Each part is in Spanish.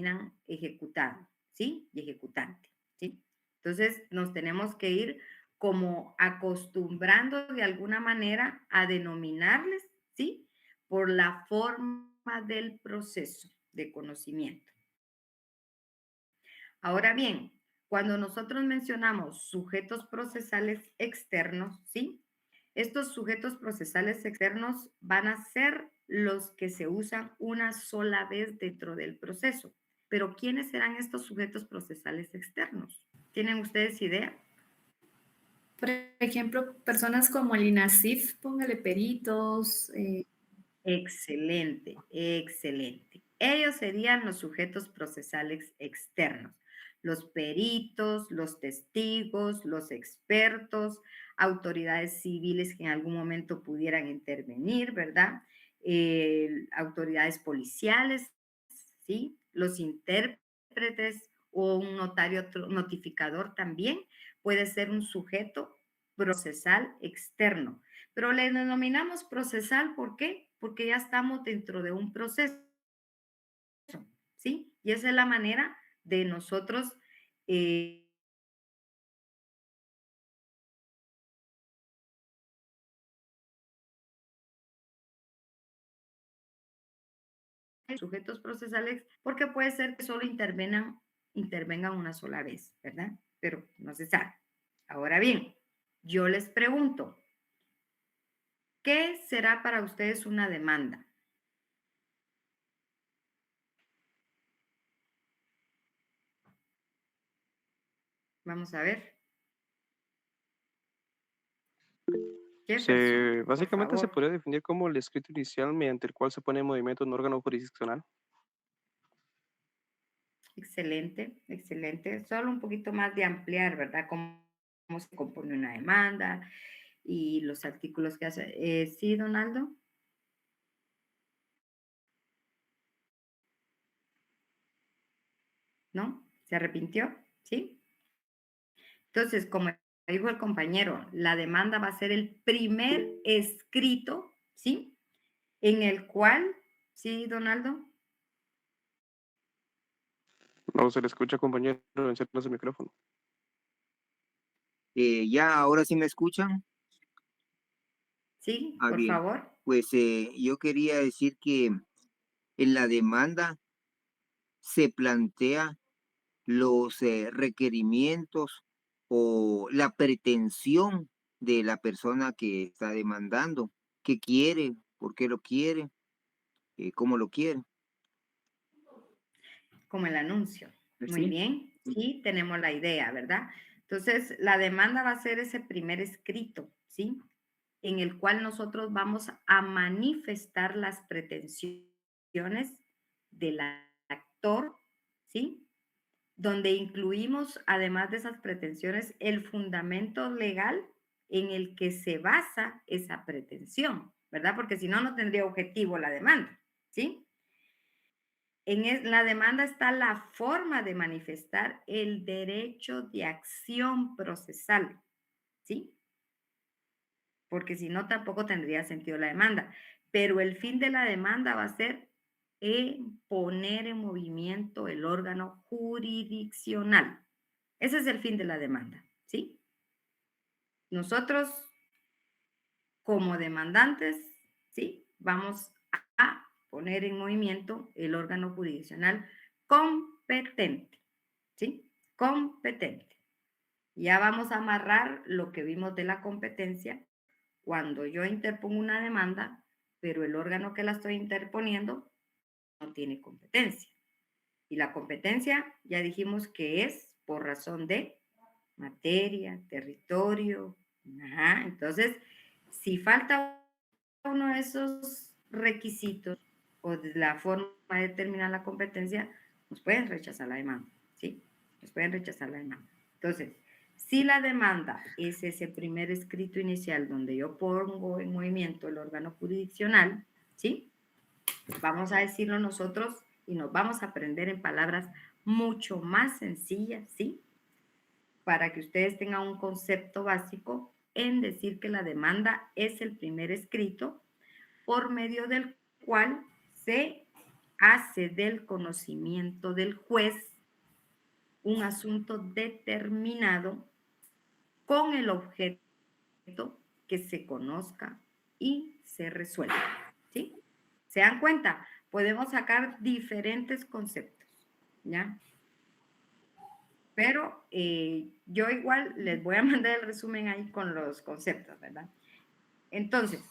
denominan ejecutado, ¿sí? Y ejecutante, ¿sí? Entonces, nos tenemos que ir como acostumbrando de alguna manera a denominarles, ¿sí? Por la forma del proceso de conocimiento. Ahora bien, cuando nosotros mencionamos sujetos procesales externos, ¿sí? Estos sujetos procesales externos van a ser los que se usan una sola vez dentro del proceso. Pero ¿quiénes serán estos sujetos procesales externos? ¿Tienen ustedes idea? Por ejemplo, personas como el INASIF, póngale peritos. Excelente, excelente. Ellos serían los sujetos procesales externos, los peritos, los testigos, los expertos, autoridades civiles que en algún momento pudieran intervenir, ¿verdad? Autoridades policiales, ¿sí? Los intérpretes o un notario notificador también puede ser un sujeto procesal externo. Pero le denominamos procesal, ¿por qué? Porque ya estamos dentro de un proceso, ¿sí? Y esa es la manera de nosotros sujetos procesales, porque puede ser que solo intervengan una sola vez, ¿verdad? Pero no se sabe. Ahora bien, yo les pregunto, ¿qué será para ustedes una demanda? Vamos a ver. Jefferson, por Básicamente se favor. podría definir como el escrito inicial mediante el cual se pone en movimiento un órgano jurisdiccional. Excelente, excelente. Solo un poquito más de ampliar, ¿verdad? Cómo se compone una demanda y los artículos que hace. Sí, Donaldo, ¿no? ¿Se arrepintió? ¿Sí? Entonces, como dijo el compañero, la demanda va a ser el primer escrito, ¿sí? En el cual, ¿sí, Donaldo? No se le escucha, compañero, encienda su micrófono. Ya, ahora sí me escuchan. Sí, Ah, por bien. favor. Pues yo quería decir que en la demanda se plantea los requerimientos o la pretensión de la persona que está demandando, qué quiere, por qué lo quiere, cómo lo quiere. Como el anuncio. Muy ¿Sí? bien, sí, tenemos la idea, ¿verdad? Entonces, la demanda va a ser ese primer escrito, ¿sí? En el cual nosotros vamos a manifestar las pretensiones del actor, ¿sí? Donde incluimos, además de esas pretensiones, el fundamento legal en el que se basa esa pretensión, ¿verdad? Porque si no, no tendría objetivo la demanda, ¿sí? En la demanda está la forma de manifestar el derecho de acción procesal, ¿sí? Porque si no, tampoco tendría sentido la demanda. Pero el fin de la demanda va a ser poner en movimiento el órgano jurisdiccional. Ese es el fin de la demanda, ¿sí? Nosotros, como demandantes, ¿sí? Vamos a poner en movimiento el órgano jurisdiccional competente, ¿sí? Competente. Ya vamos a amarrar lo que vimos de la competencia cuando yo interpongo una demanda, pero el órgano que la estoy interponiendo no tiene competencia. Y la competencia ya dijimos que es por razón de materia, territorio. Ajá. Entonces, si falta uno de esos requisitos o de la forma de determinar la competencia, nos pueden rechazar la demanda, ¿sí? Nos pueden rechazar la demanda. Entonces, si la demanda es ese primer escrito inicial donde yo pongo en movimiento el órgano jurisdiccional, ¿sí? Vamos a decirlo nosotros y nos vamos a aprender en palabras mucho más sencillas, ¿sí? Para que ustedes tengan un concepto básico en decir que la demanda es el primer escrito por medio del cual se hace del conocimiento del juez un asunto determinado con el objeto que se conozca y se resuelva. ¿Sí? ¿Se dan cuenta? Podemos sacar diferentes conceptos, ¿ya? Pero yo igual les voy a mandar el resumen ahí con los conceptos, ¿verdad? Entonces,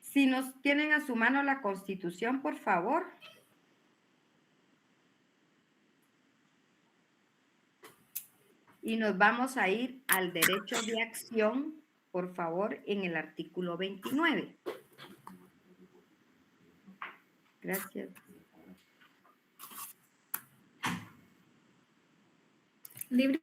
si nos tienen a su mano la Constitución, por favor. Y nos vamos a ir al derecho de acción, por favor, en el artículo 29. Gracias. Libre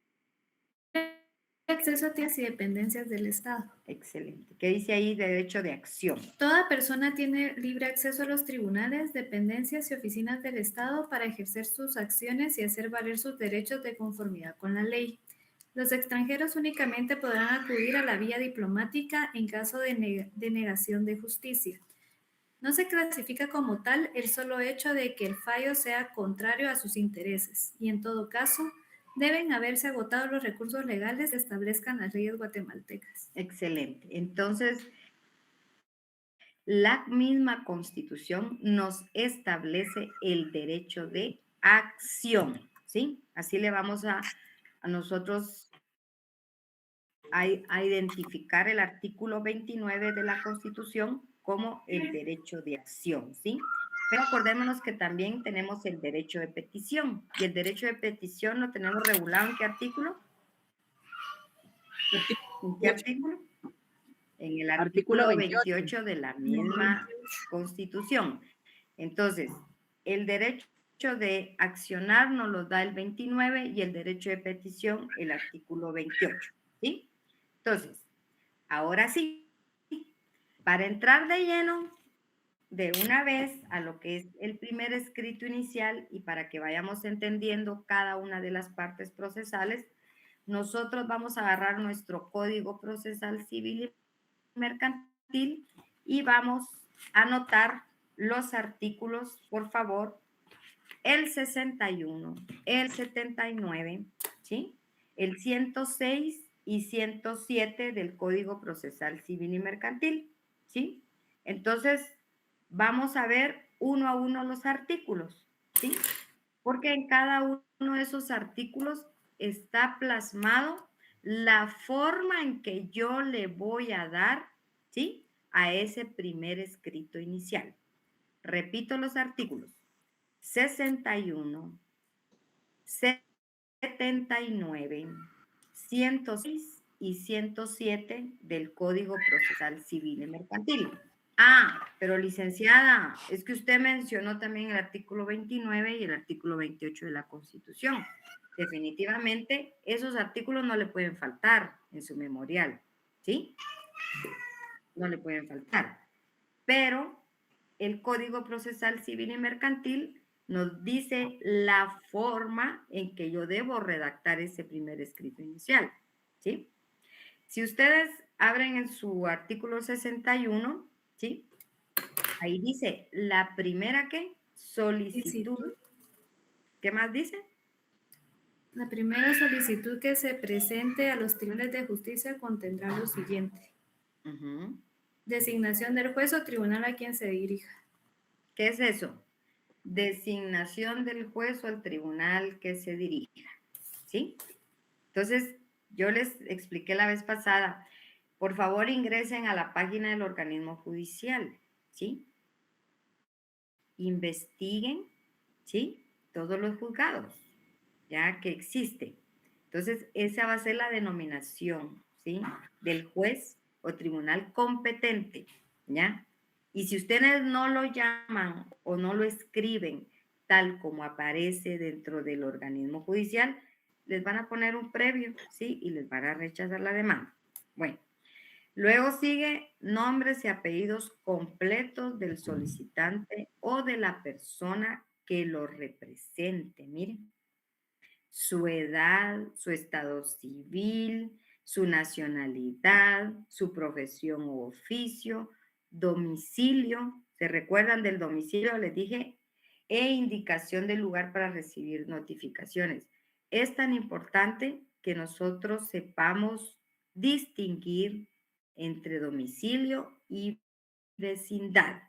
acceso a tierras y dependencias del Estado. Excelente. ¿Qué dice ahí? Derecho de acción. Toda persona tiene libre acceso a los tribunales, dependencias y oficinas del Estado para ejercer sus acciones y hacer valer sus derechos de conformidad con la ley. Los extranjeros únicamente podrán acudir a la vía diplomática en caso de negación de justicia. No se clasifica como tal el solo hecho de que el fallo sea contrario a sus intereses y, en todo caso, deben haberse agotado los recursos legales que establezcan las leyes guatemaltecas. Excelente. Entonces, la misma Constitución nos establece el derecho de acción, ¿sí? Así le vamos a nosotros a identificar el artículo 29 de la Constitución como el derecho de acción, ¿sí? Pero acordémonos que también tenemos el derecho de petición. Y el derecho de petición lo tenemos regulado ¿en qué artículo? ¿En qué artículo? En el artículo 28 de la misma Constitución. Entonces, el derecho de accionar nos lo da el 29 y el derecho de petición el artículo 28, ¿sí? Entonces, ahora sí, para entrar de lleno de una vez a lo que es el primer escrito inicial y para que vayamos entendiendo cada una de las partes procesales, nosotros vamos a agarrar nuestro Código Procesal Civil y Mercantil y vamos a anotar los artículos, por favor, el 61, el 79, ¿sí? El 106 y 107 del Código Procesal Civil y Mercantil, ¿sí? Entonces, vamos a ver uno a uno los artículos, ¿sí? Porque en cada uno de esos artículos está plasmado la forma en que yo le voy a dar, ¿sí? A ese primer escrito inicial. Repito los artículos. 61, 79, 106 y 107 del Código Procesal Civil y Mercantil. Ah, pero licenciada, es que usted mencionó también el artículo 29 y el artículo 28 de la Constitución. Definitivamente, esos artículos no le pueden faltar en su memorial, ¿sí? No le pueden faltar. Pero el Código Procesal Civil y Mercantil nos dice la forma en que yo debo redactar ese primer escrito inicial, ¿sí? Si ustedes abren en su artículo 61, ¿sí? Ahí dice, la primera, ¿qué? Solicitud. ¿Qué más dice? La primera solicitud que se presente a los tribunales de justicia contendrá lo siguiente. Designación del juez o tribunal a quien se dirija. ¿Qué es eso? Designación del juez o el tribunal que se dirija, ¿sí? Entonces, yo les expliqué la vez pasada, por favor ingresen a la página del organismo judicial, ¿sí? Investiguen, ¿sí? Todos los juzgados, ya que existen. Entonces, esa va a ser la denominación, ¿sí? Del juez o tribunal competente, ¿ya? Y si ustedes no lo llaman o no lo escriben tal como aparece dentro del organismo judicial, les van a poner un previo, ¿sí? Y les van a rechazar la demanda. Bueno, luego sigue nombres y apellidos completos del solicitante o de la persona que lo represente. Miren, su edad, su estado civil, su nacionalidad, su profesión u oficio, domicilio, ¿Se recuerdan del domicilio? Les dije, e indicación del lugar para recibir notificaciones. Es tan importante que nosotros sepamos distinguir entre domicilio y vecindad,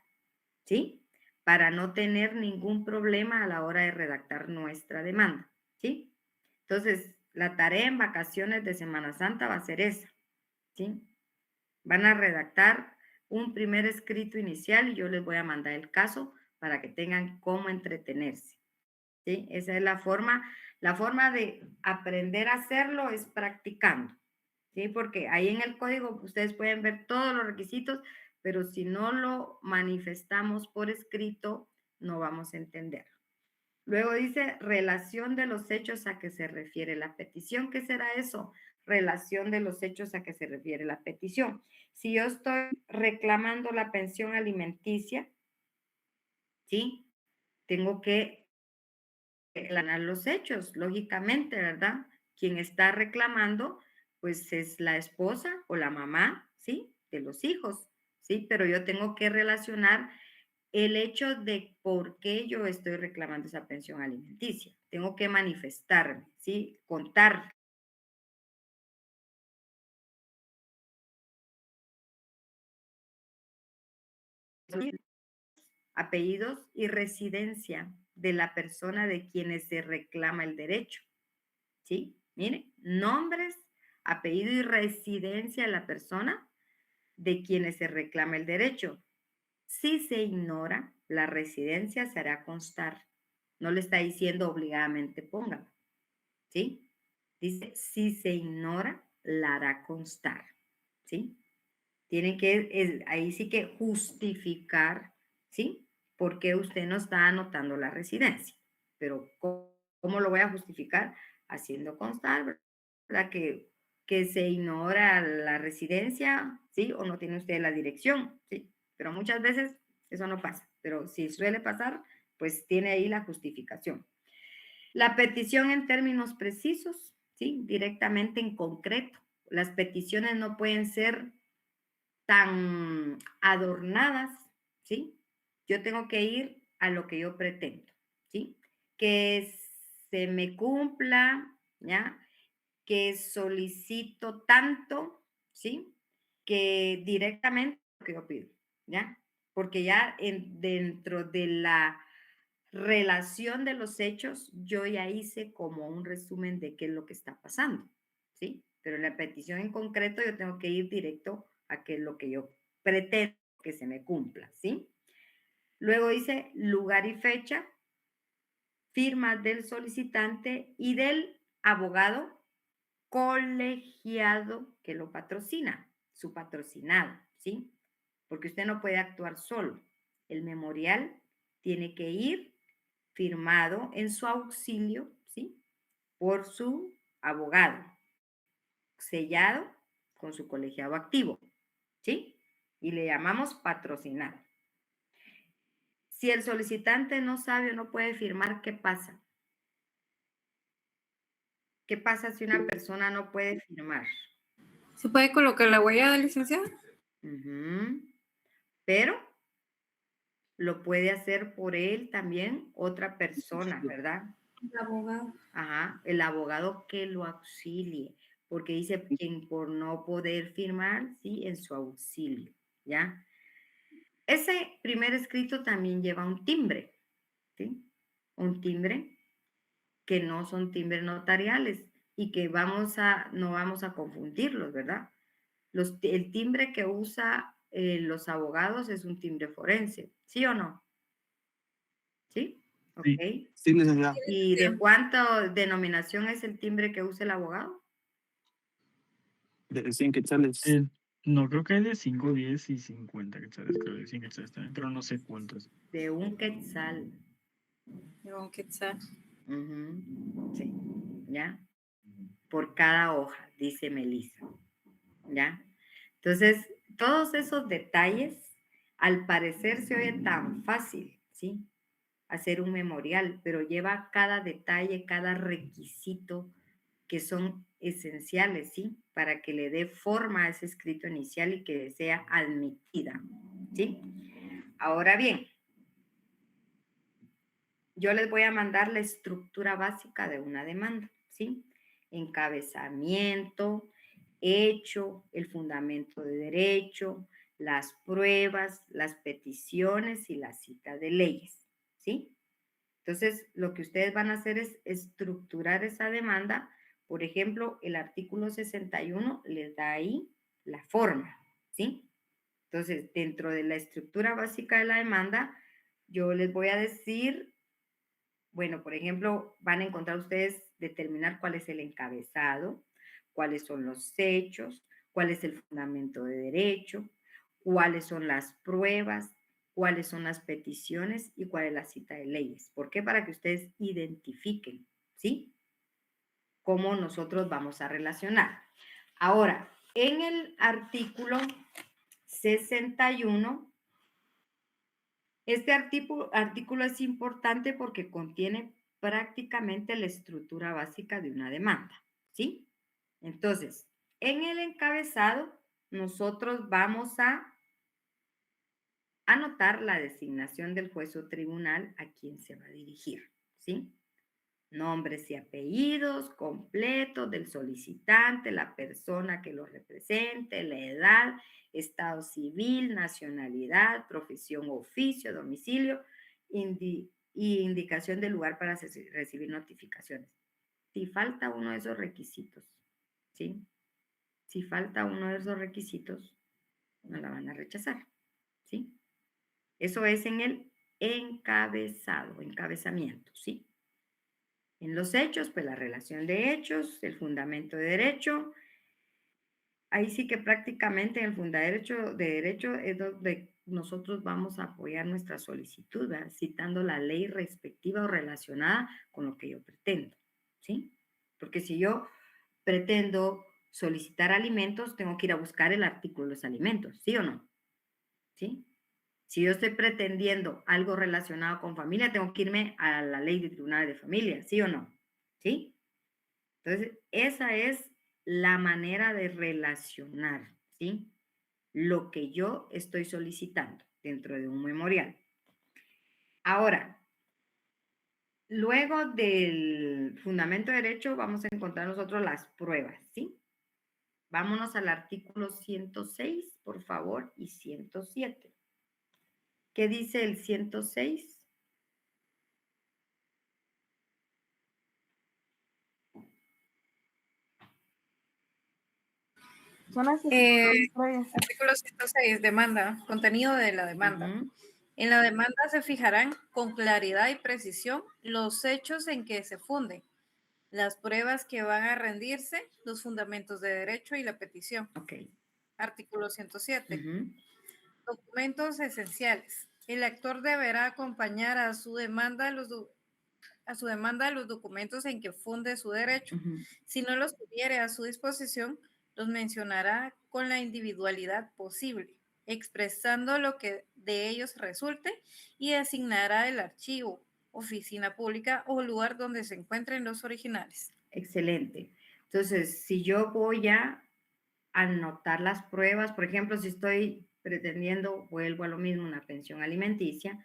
¿sí? Para no tener ningún problema a la hora de redactar nuestra demanda, ¿sí? Entonces, la tarea en vacaciones de Semana Santa va a ser esa, ¿sí? Van a redactar un primer escrito inicial y yo les voy a mandar el caso para que tengan cómo entretenerse, ¿sí? Esa es la forma de aprender a hacerlo es practicando, ¿sí? Porque ahí en el código ustedes pueden ver todos los requisitos, pero si no lo manifestamos por escrito, no vamos a entender. Luego dice relación de los hechos a que se refiere la petición. ¿Qué será eso? Relación de los hechos a que se refiere la petición. Si yo estoy reclamando la pensión alimenticia, ¿sí? Tengo que reclamar los hechos, lógicamente, ¿verdad? Quien está reclamando, pues es la esposa o la mamá, ¿sí? De los hijos, ¿sí? Pero yo tengo que relacionar el hecho de por qué yo estoy reclamando esa pensión alimenticia. Tengo que manifestarme, ¿sí? Contar apellidos y residencia de la persona de quienes se reclama el derecho, ¿sí? Mire, nombres, apellido y residencia de la persona de quienes se reclama el derecho. Si se ignora, la residencia se hará constar. No le está diciendo obligadamente póngalo, ¿sí? Dice, si se ignora, la hará constar, ¿sí? Tienen que, ahí sí que justificar, ¿sí? ¿Por qué usted no está anotando la residencia? Pero, ¿cómo lo voy a justificar? Haciendo constar, ¿verdad? Que se ignora la residencia, ¿sí? O no tiene usted la dirección, ¿sí? Pero muchas veces eso no pasa. Pero si suele pasar, pues tiene ahí la justificación. La petición en términos precisos, ¿sí? Directamente en concreto. Las peticiones no pueden ser tan adornadas, ¿sí? Yo tengo que ir a lo que yo pretendo, ¿sí? Que se me cumpla, ¿ya? Que solicito tanto, ¿sí? Que directamente lo que yo pido, ¿ya? Porque ya dentro de la relación de los hechos, yo ya hice como un resumen de qué es lo que está pasando, ¿sí? Pero en la petición en concreto yo tengo que ir directo a qué es lo que yo pretendo que se me cumpla, ¿sí? Luego dice lugar y fecha, firma del solicitante y del abogado colegiado que lo patrocina, su patrocinado, ¿sí? Porque usted no puede actuar solo. El memorial tiene que ir firmado en su auxilio, ¿sí? Por su abogado, sellado con su colegiado activo, ¿sí? Y le llamamos patrocinado. Si el solicitante no sabe o no puede firmar, ¿qué pasa? ¿Qué pasa si una persona no puede firmar? ¿Se puede colocar la huella del licenciado? Ujú. Pero lo puede hacer por él también otra persona, ¿verdad? El abogado. Ajá, el abogado que lo auxilie, porque dice quien por no poder firmar, sí, en su auxilio, ¿ya? Ese primer escrito también lleva un timbre, ¿sí? Un timbre que no son timbres notariales y que no vamos a confundirlos, ¿verdad? El timbre que usa los abogados es un timbre forense, ¿sí o no? ¿Sí? Ok. Sí, sí, licenciado. ¿Y de cuánta denominación es el timbre que usa el abogado? De 100 quetzales. No, creo que hay de 5, 10 y 50 quetzales, creo que 100 quetzales también, pero no sé cuántos. De un quetzal. Un quetzal. Ujú, sí, ¿ya? Por cada hoja, dice Melissa, ¿ya? Entonces, todos esos detalles, al parecer se oye tan fácil, ¿sí? Hacer un memorial, pero lleva cada detalle, cada requisito que son esenciales, ¿sí? Para que le dé forma a ese escrito inicial y que sea admitida, ¿sí? Ahora bien, yo les voy a mandar la estructura básica de una demanda, ¿sí? Encabezamiento, hecho, el fundamento de derecho, las pruebas, las peticiones y la cita de leyes, ¿sí? Entonces, lo que ustedes van a hacer es estructurar esa demanda. Por ejemplo, el artículo 61 les da ahí la forma, ¿sí? Entonces, dentro de la estructura básica de la demanda, yo les voy a decir, bueno, por ejemplo, van a encontrar ustedes determinar cuál es el encabezado, cuáles son los hechos, cuál es el fundamento de derecho, cuáles son las pruebas, cuáles son las peticiones y cuál es la cita de leyes. ¿Por qué? Para que ustedes identifiquen, ¿sí? Cómo nosotros vamos a relacionar. Ahora, en el artículo 61, este artículo es importante porque contiene prácticamente la estructura básica de una demanda, ¿sí? Entonces, en el encabezado, nosotros vamos a anotar la designación del juez o tribunal a quien se va a dirigir, ¿sí? Nombres y apellidos completos del solicitante, la persona que lo represente, la edad, estado civil, nacionalidad, profesión, oficio, domicilio y indicación del lugar para recibir notificaciones. Si falta uno de esos requisitos, ¿sí? Si falta uno de esos requisitos, no la van a rechazar, ¿sí? Eso es en el encabezamiento, ¿sí? En los hechos, pues la relación de hechos, el fundamento de derecho. Ahí sí que prácticamente en el fundamento de derecho es donde nosotros vamos a apoyar nuestra solicitud, ¿verdad? Citando la ley respectiva o relacionada con lo que yo pretendo, ¿sí? Porque si yo pretendo solicitar alimentos, tengo que ir a buscar el artículo de los alimentos, ¿sí o no? ¿Sí? Si yo estoy pretendiendo algo relacionado con familia, tengo que irme a la ley de tribunales de familia, ¿sí o no? ¿Sí? Entonces, esa es la manera de relacionar, ¿sí? Lo que yo estoy solicitando dentro de un memorial. Ahora, luego del fundamento de derecho, vamos a encontrar nosotros las pruebas, ¿sí? Vámonos al artículo 106, por favor, y 107. ¿Qué dice el 106? Artículo 106, demanda, contenido de la demanda. Ujú. En la demanda se fijarán con claridad y precisión los hechos en que se funden, las pruebas que van a rendirse, los fundamentos de derecho y la petición. Ok. Artículo 107. Ujú. Documentos esenciales. El actor deberá acompañar a su demanda los documentos en que funde su derecho. Ujú. Si no los tuviere a su disposición, los mencionará con la individualidad posible, expresando lo que de ellos resulte y designará el archivo, oficina pública o lugar donde se encuentren los originales. Excelente. Entonces, si yo voy a anotar las pruebas, por ejemplo, si estoy pretendiendo, vuelvo a lo mismo, una pensión alimenticia,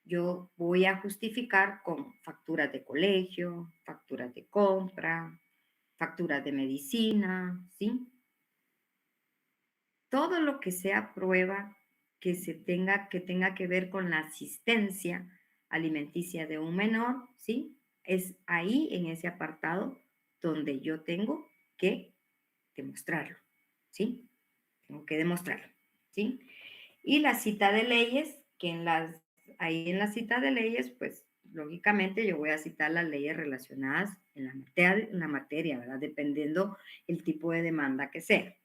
yo voy a justificar con facturas de colegio, facturas de compra, facturas de medicina, ¿sí? Todo lo que sea prueba que tenga que ver con la asistencia alimenticia de un menor, ¿sí? Es ahí en ese apartado donde yo tengo que demostrarlo, ¿sí? Tengo que demostrarlo, ¿sí? Y la cita de leyes, que ahí en la cita de leyes, pues lógicamente yo voy a citar las leyes relacionadas en la materia, ¿verdad? Dependiendo el tipo de demanda que sea.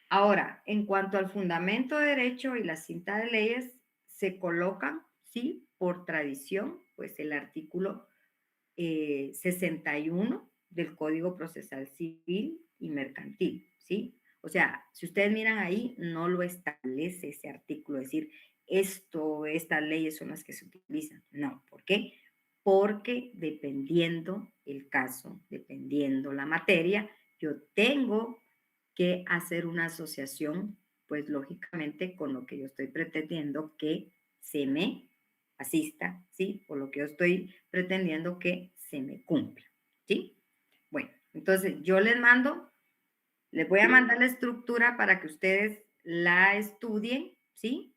Ahora, en cuanto al fundamento de derecho y la cita de leyes, se colocan, sí, por tradición, pues el artículo 61 del Código Procesal Civil y Mercantil, ¿sí? O sea, si ustedes miran ahí, no lo establece ese artículo, es decir, estas leyes son las que se utilizan. No, ¿por qué? Porque dependiendo el caso, dependiendo la materia, yo tengo que hacer una asociación pues lógicamente con lo que yo estoy pretendiendo que se me asista, ¿sí? Por lo que yo estoy pretendiendo que se me cumpla, ¿sí? Bueno, entonces yo les voy a mandar la estructura para que ustedes la estudien, ¿sí?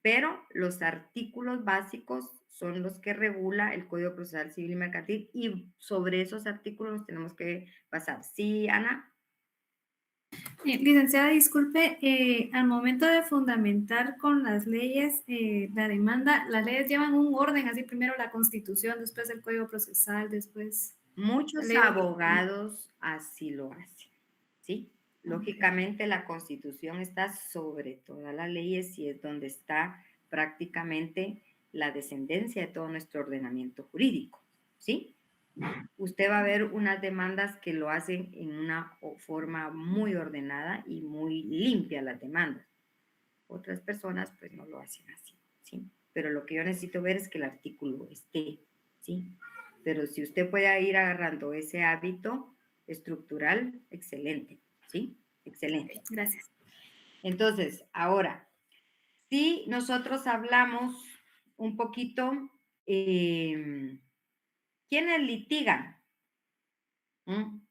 Pero los artículos básicos son los que regula el Código Procesal Civil y Mercantil y sobre esos artículos nos tenemos que basar. ¿Sí, Ana? Licenciada, disculpe, al momento de fundamentar con las leyes la demanda, las leyes llevan un orden, así primero la Constitución, después el Código Procesal, después la Muchos ley de... abogados así lo hacen, ¿sí? Lógicamente la Constitución está sobre todas las leyes y es donde está prácticamente la descendencia de todo nuestro ordenamiento jurídico, ¿sí? Usted va a ver unas demandas que lo hacen en una forma muy ordenada y muy limpia las demandas. Otras personas pues no lo hacen así, ¿sí? Pero lo que yo necesito ver es que el artículo esté, ¿sí? Pero si usted puede ir agarrando ese hábito estructural, excelente, ¿sí? Excelente. Gracias. Entonces, ahora, si nosotros hablamos un poquito, ¿quiénes litigan? ¿Mm?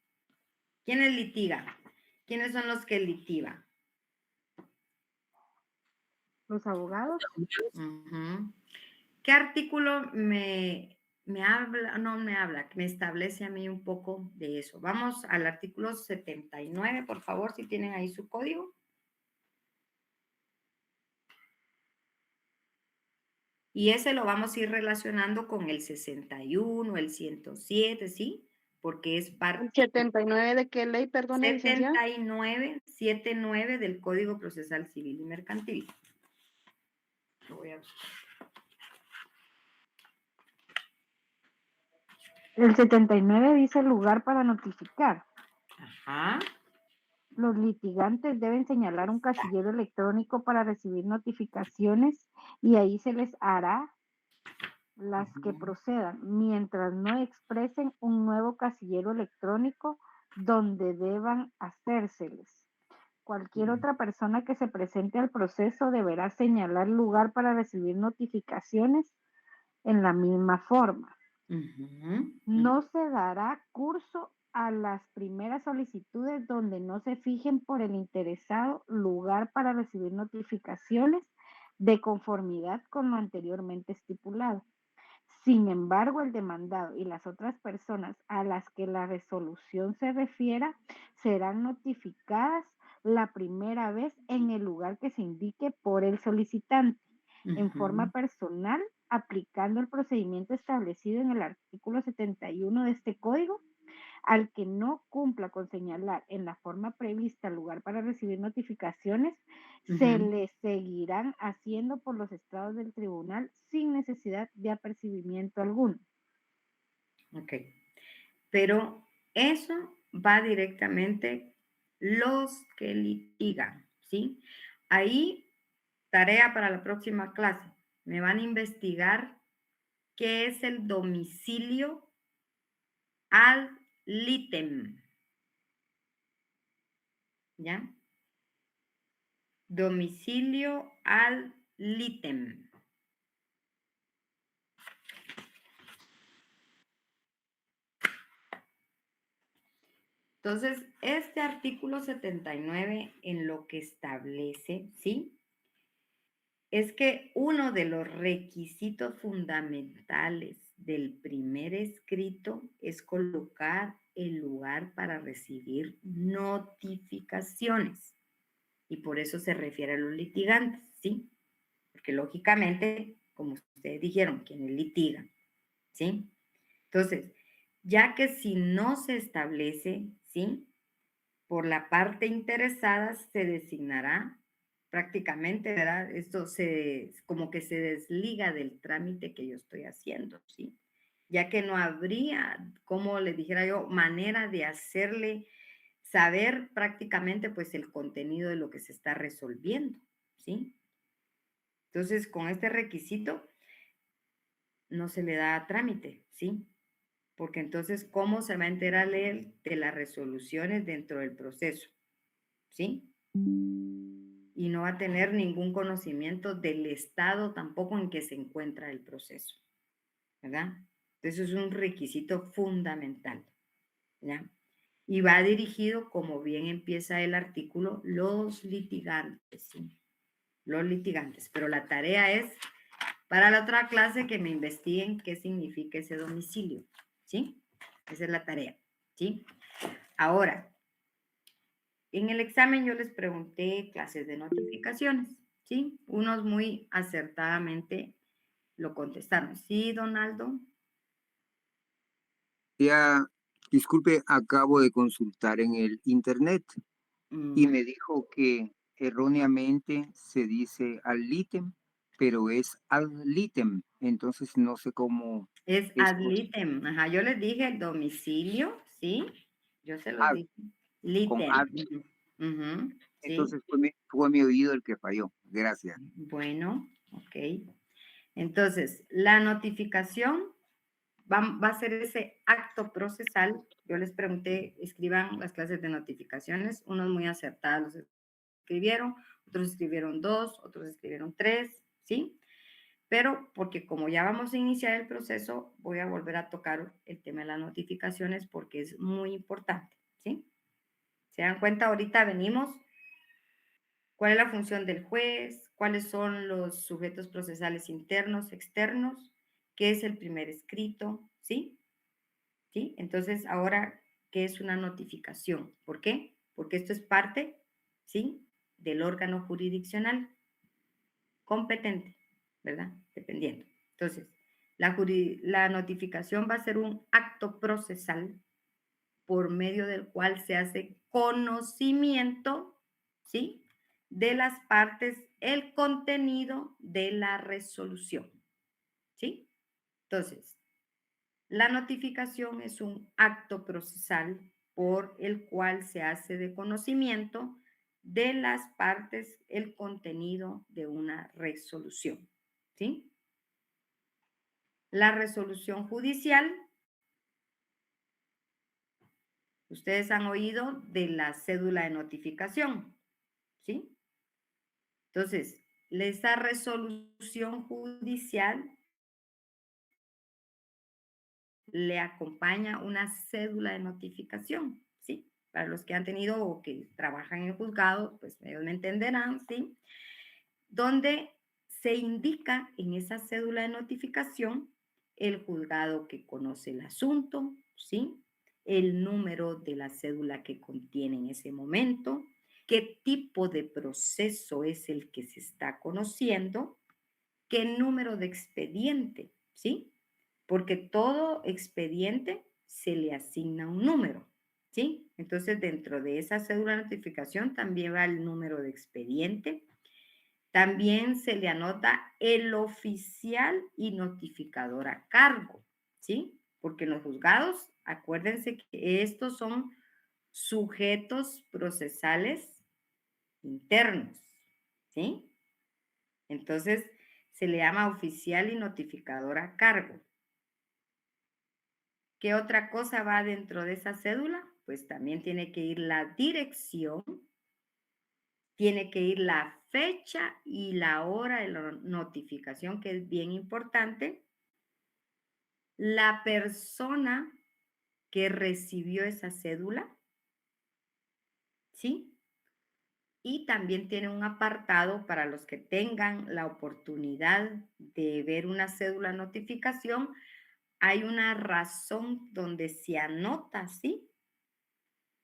¿Quiénes litigan? ¿Quiénes son los que litigan? Los abogados. Uh-huh. ¿Qué artículo me habla, no me habla, me establece a mí un poco de eso? Vamos al artículo 79, por favor, si tienen ahí su código. Y ese lo vamos a ir relacionando con el 61, el 107, ¿sí? Porque es parte... ¿79 de qué ley, perdón, licenciada? 79 del Código Procesal Civil y Mercantil. Lo voy a buscar. El 79 dice lugar para notificar. Ajá. Los litigantes deben señalar un casillero electrónico para recibir notificaciones y ahí se les hará las que procedan, mientras no expresen un nuevo casillero electrónico donde deban hacérseles. Cualquier otra persona que se presente al proceso deberá señalar lugar para recibir notificaciones en la misma forma. No se dará curso a las primeras solicitudes donde no se fijen por el interesado lugar para recibir notificaciones de conformidad con lo anteriormente estipulado. Sin embargo, el demandado y las otras personas a las que la resolución se refiera serán notificadas la primera vez en el lugar que se indique por el solicitante, en forma personal, aplicando el procedimiento establecido en el artículo 71 de este código. Al que no cumpla con señalar en la forma prevista el lugar para recibir notificaciones, se le seguirán haciendo por los estrados del tribunal sin necesidad de apercibimiento alguno. Ok, pero eso va directamente los que litigan, ¿sí? Ahí, tarea para la próxima clase, me van a investigar qué es el domicilio ad litem, ¿ya? Domicilio ad litem. Entonces, este artículo 79 en lo que establece, ¿sí? Es que uno de los requisitos fundamentales del primer escrito es colocar el lugar para recibir notificaciones. Y por eso se refiere a los litigantes, ¿sí? Porque lógicamente, como ustedes dijeron, quienes litigan, ¿sí? Entonces, ya que si no se establece, ¿sí? Por la parte interesada se designará prácticamente, ¿verdad? Esto como que se desliga del trámite que yo estoy haciendo, ¿sí? Ya que no habría, como le dijera yo, manera de hacerle saber prácticamente pues el contenido de lo que se está resolviendo, ¿sí? Entonces, con este requisito no se le da trámite, ¿sí? Porque entonces, ¿cómo se va a enterar él de las resoluciones dentro del proceso? ¿Sí? y no va a tener ningún conocimiento del estado tampoco en que se encuentra el proceso, ¿verdad? Entonces es un requisito fundamental, ¿ya? Y va dirigido, como bien empieza el artículo, los litigantes, ¿sí? Los litigantes, pero la tarea es para la otra clase que me investiguen qué significa ese domicilio, ¿sí? Esa es la tarea, ¿sí? Ahora, en el examen yo les pregunté clases de notificaciones, ¿sí? Unos muy acertadamente lo contestaron. ¿Sí, Donaldo? Ya, disculpe, acabo de consultar en el internet y me dijo que erróneamente se dice al litem, pero es al litem. Entonces no sé cómo Es es ad litem. Ajá, yo les dije el domicilio, ¿sí? Yo se los ad, dije. con Litem. ad. Ujú, ujú, sí. Entonces fue mi oído el que falló. Gracias. Bueno, ok. Entonces, la notificación va a ser ese acto procesal. Yo les pregunté, escriban las clases de notificaciones. Unos muy acertados los escribieron, otros escribieron 2, otros escribieron 3, ¿sí? Pero porque como ya vamos a iniciar el proceso, voy a volver a tocar el tema de las notificaciones porque es muy importante, ¿sí? ¿Se dan cuenta? Ahorita venimos, ¿cuál es la función del juez? ¿Cuáles son los sujetos procesales internos, externos? ¿Qué es el primer escrito? ¿Sí? ¿Sí? Entonces, ahora, ¿qué es una notificación? ¿Por qué? Porque esto es parte, ¿sí? Del órgano jurisdiccional competente, ¿verdad? Dependiendo. Entonces, la notificación va a ser un acto procesal por medio del cual se hace conocimiento, ¿sí? De las partes, el contenido de la resolución, ¿sí? Entonces, la notificación es un acto procesal por el cual se hace de conocimiento de las partes el contenido de una resolución, ¿sí? La resolución judicial, ustedes han oído de la cédula de notificación, ¿sí? Entonces, esa resolución judicial le acompaña una cédula de notificación, ¿sí? Para los que han tenido o que trabajan en juzgado, pues ellos me entenderán, ¿sí? Donde se indica en esa cédula de notificación el juzgado que conoce el asunto, ¿sí? El número de la cédula que contiene en ese momento, qué tipo de proceso es el que se está conociendo, qué número de expediente, ¿sí? Porque todo expediente se le asigna un número, ¿sí? Entonces, dentro de esa cédula de notificación también va el número de expediente. También se le anota el oficial y notificador a cargo, ¿sí? Porque en los juzgados, acuérdense que estos son sujetos procesales internos, ¿sí? Entonces, se le llama oficial y notificador a cargo. ¿Qué otra cosa va dentro de esa cédula? Pues también tiene que ir la dirección, tiene que ir la fecha y la hora de la notificación, que es bien importante, la persona que recibió esa cédula, ¿sí? Y también tiene un apartado para los que tengan la oportunidad de ver una cédula notificación. Hay una razón donde se anota, ¿sí?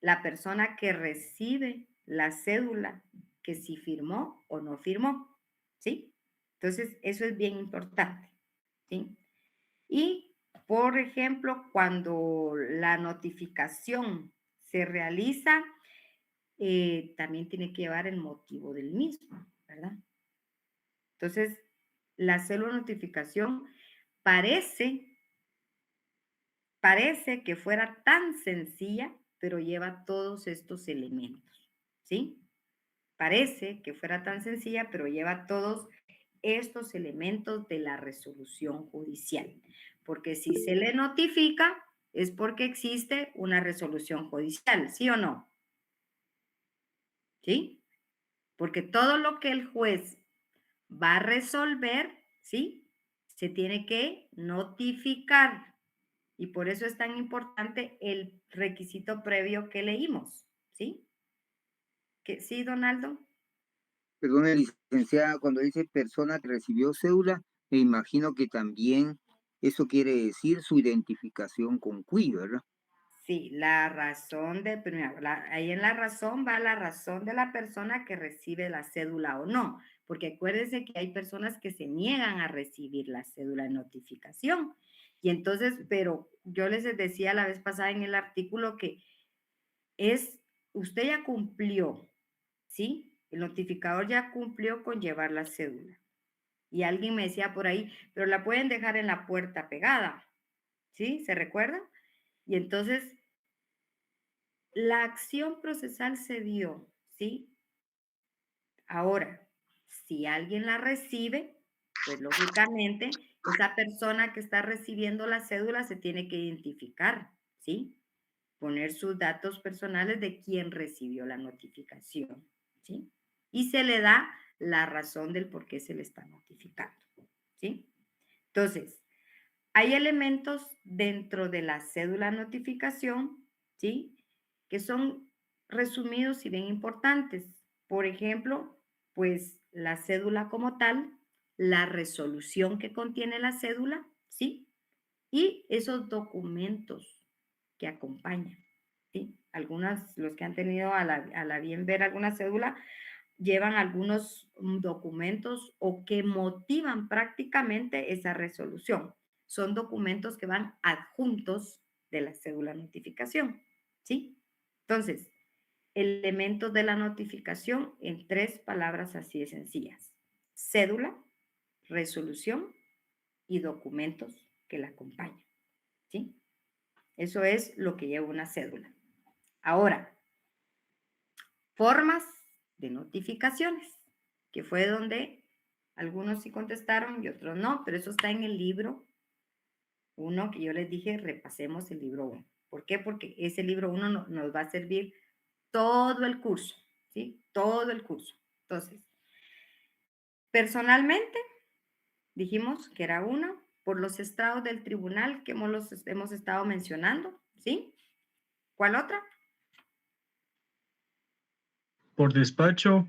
La persona que recibe la cédula, que si firmó o no firmó, ¿sí? Entonces, eso es bien importante, ¿sí? Y, por ejemplo, cuando la notificación se realiza, también tiene que llevar el motivo del mismo, ¿verdad? Entonces, la célula de notificación parece Parece que fuera tan sencilla, pero lleva todos estos elementos, ¿sí? Parece que fuera tan sencilla, pero lleva todos estos elementos de la resolución judicial. Porque si se le notifica, es porque existe una resolución judicial, ¿sí o no? ¿Sí? porque todo lo que el juez va a resolver, ¿sí? Se tiene que notificar. Y por eso es tan importante el requisito previo que leímos, ¿sí? ¿Sí, Donaldo? Perdone, licenciada, cuando dice persona que recibió cédula, me imagino que también eso quiere decir su identificación con CUI, ¿verdad? Sí, la razón de, primero, ahí en la razón va la razón de la persona que recibe la cédula o no, porque acuérdense que hay personas que se niegan a recibir la cédula de notificación. Y entonces, pero yo les decía la vez pasada en el artículo que usted ya cumplió, ¿sí? El notificador ya cumplió con llevar la cédula. Y alguien me decía por ahí, pero la pueden dejar en la puerta pegada, ¿sí? ¿Se recuerda? Y entonces la acción procesal se dio, ¿sí? Ahora, si alguien la recibe, pues lógicamente esa persona que está recibiendo la cédula se tiene que identificar, ¿sí? Poner sus datos personales de quien recibió la notificación, ¿sí? Y se le da la razón del por qué se le está notificando, ¿sí? Entonces, hay elementos dentro de la cédula notificación, ¿sí? Que son resumidos y bien importantes. Por ejemplo, pues la cédula como tal, la resolución que contiene la cédula, ¿sí? Y esos documentos que acompañan, ¿sí? Algunas, los que han tenido a la bien ver alguna cédula, llevan algunos documentos o que motivan prácticamente esa resolución. Son documentos que van adjuntos de la cédula notificación, ¿sí? Entonces, elementos de la notificación en 3 palabras así de sencillas: cédula, resolución y documentos que la acompañan, ¿sí? Eso es lo que lleva una cédula. Ahora, formas de notificaciones, que fue donde algunos sí contestaron y otros no, pero eso está en el libro 1 que yo les dije, repasemos el libro 1. ¿Por qué? Porque ese libro 1 nos va a servir todo el curso, ¿sí? Todo el curso. Entonces, personalmente, dijimos que era 1 por los estrados del tribunal que hemos estado mencionando, ¿sí? ¿Cuál otra? Por despacho,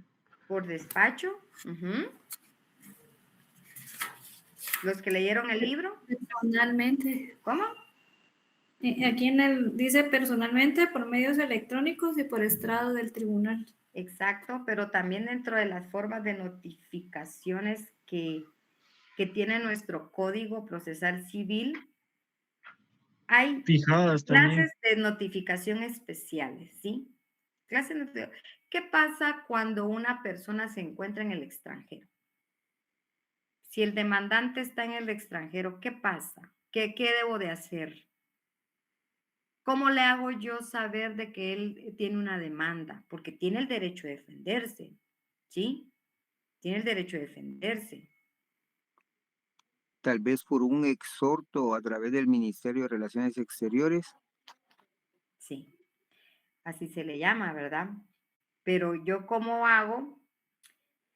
Por despacho. Los que leyeron el libro. Personalmente. ¿Cómo? Aquí dice personalmente por medios electrónicos y por estrado del tribunal. Exacto, pero también dentro de las formas de notificaciones que tiene nuestro Código Procesal Civil, hay fijadas también. clases de notificación especiales, ¿sí? ¿Qué pasa cuando una persona se encuentra en el extranjero? Si el demandante está en el extranjero, ¿qué pasa? ¿Qué debo de hacer? ¿Cómo le hago yo saber de que él tiene una demanda? Porque tiene el derecho de defenderse, ¿sí? Tiene el derecho de defenderse. Tal vez por un exhorto a través del Ministerio de Relaciones Exteriores. Sí, así se le llama, ¿verdad? Pero yo, ¿cómo hago?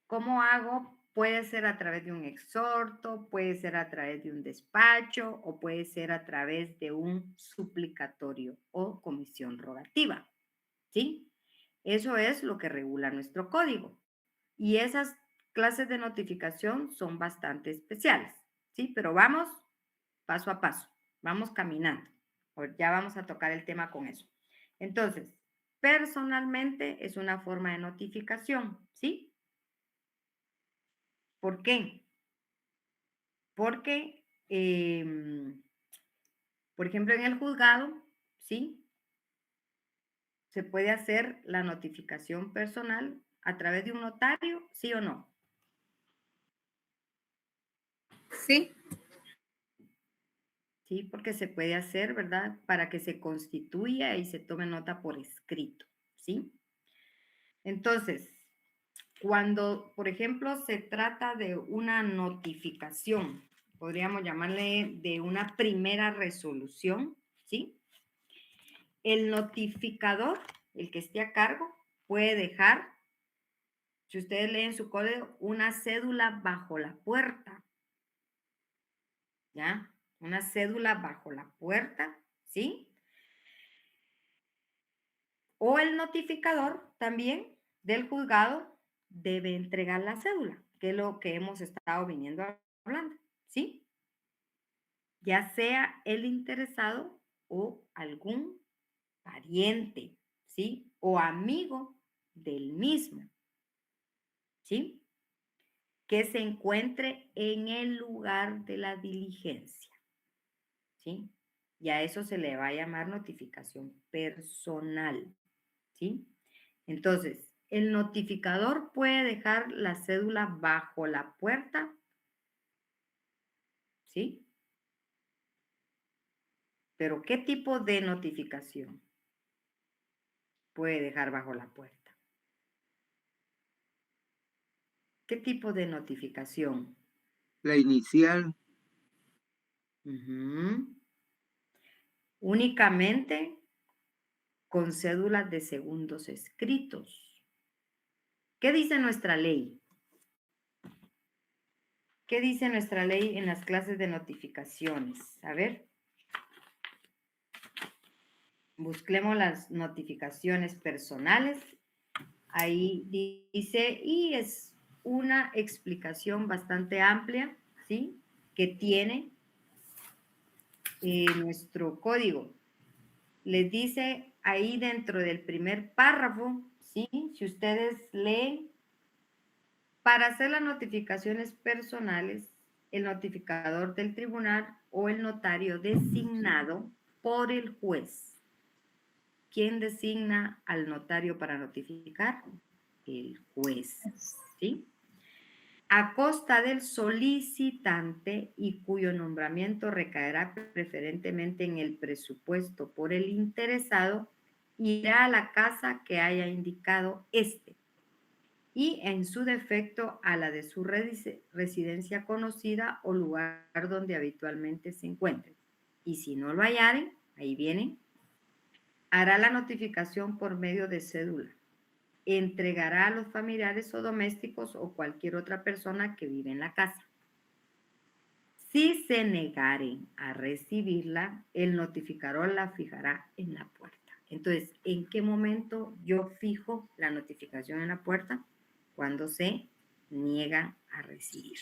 ¿Cómo hago? Puede ser a través de un exhorto, puede ser a través de un despacho o puede ser a través de un suplicatorio o comisión rogativa, ¿sí? Eso es lo que regula nuestro código. Y esas clases de notificación son bastante especiales, ¿sí? Pero vamos paso a paso, vamos caminando. Ya vamos a tocar el tema con eso. Entonces, personalmente es una forma de notificación, ¿sí? ¿Por qué? Porque, por ejemplo, en el juzgado, ¿sí? Se puede hacer la notificación personal a través de un notario, ¿sí o no? Sí. Sí, porque se puede hacer, ¿verdad? Para que se constituya y se tome nota por escrito, ¿sí? Entonces, cuando, por ejemplo, se trata de una notificación, podríamos llamarle de una primera resolución, ¿sí? El notificador, el que esté a cargo, puede dejar si ustedes leen su código, una cédula bajo la puerta, ¿ya? Una cédula bajo la puerta, ¿sí? O el notificador también del juzgado debe entregar la cédula, que es lo que hemos estado viniendo hablando, ¿sí? Ya sea el interesado o algún pariente, ¿sí? O amigo del mismo, ¿sí? Que se encuentre en el lugar de la diligencia, ¿sí? Y a eso se le va a llamar notificación personal, ¿sí? Entonces, el notificador puede dejar la cédula bajo la puerta, ¿sí? Pero ¿qué tipo de notificación puede dejar bajo la puerta? ¿Qué tipo de notificación? La inicial, Ujú. Únicamente con cédulas de segundos escritos. ¿Qué dice nuestra ley? ¿Qué dice nuestra ley en las clases de notificaciones? A ver, busquemos las notificaciones personales. Ahí dice, y es una explicación bastante amplia, ¿sí? Que tiene nuestro código. Les dice ahí dentro del primer párrafo, ¿sí? Si ustedes leen, para hacer las notificaciones personales, el notificador del tribunal o el notario designado por el juez. ¿Quién designa al notario para notificar? El juez, ¿sí? A costa del solicitante y cuyo nombramiento recaerá preferentemente en el presupuesto por el interesado, irá a la casa que haya indicado este y en su defecto a la de su residencia conocida o lugar donde habitualmente se encuentre. Y si no lo hallaren, ahí vienen, hará la notificación por medio de cédula. Entregará a los familiares o domésticos o cualquier otra persona que vive en la casa. Si se negaren a recibirla, el notificador la fijará en la puerta. Entonces, ¿en qué momento yo fijo la notificación en la puerta? Cuando se niega a recibir,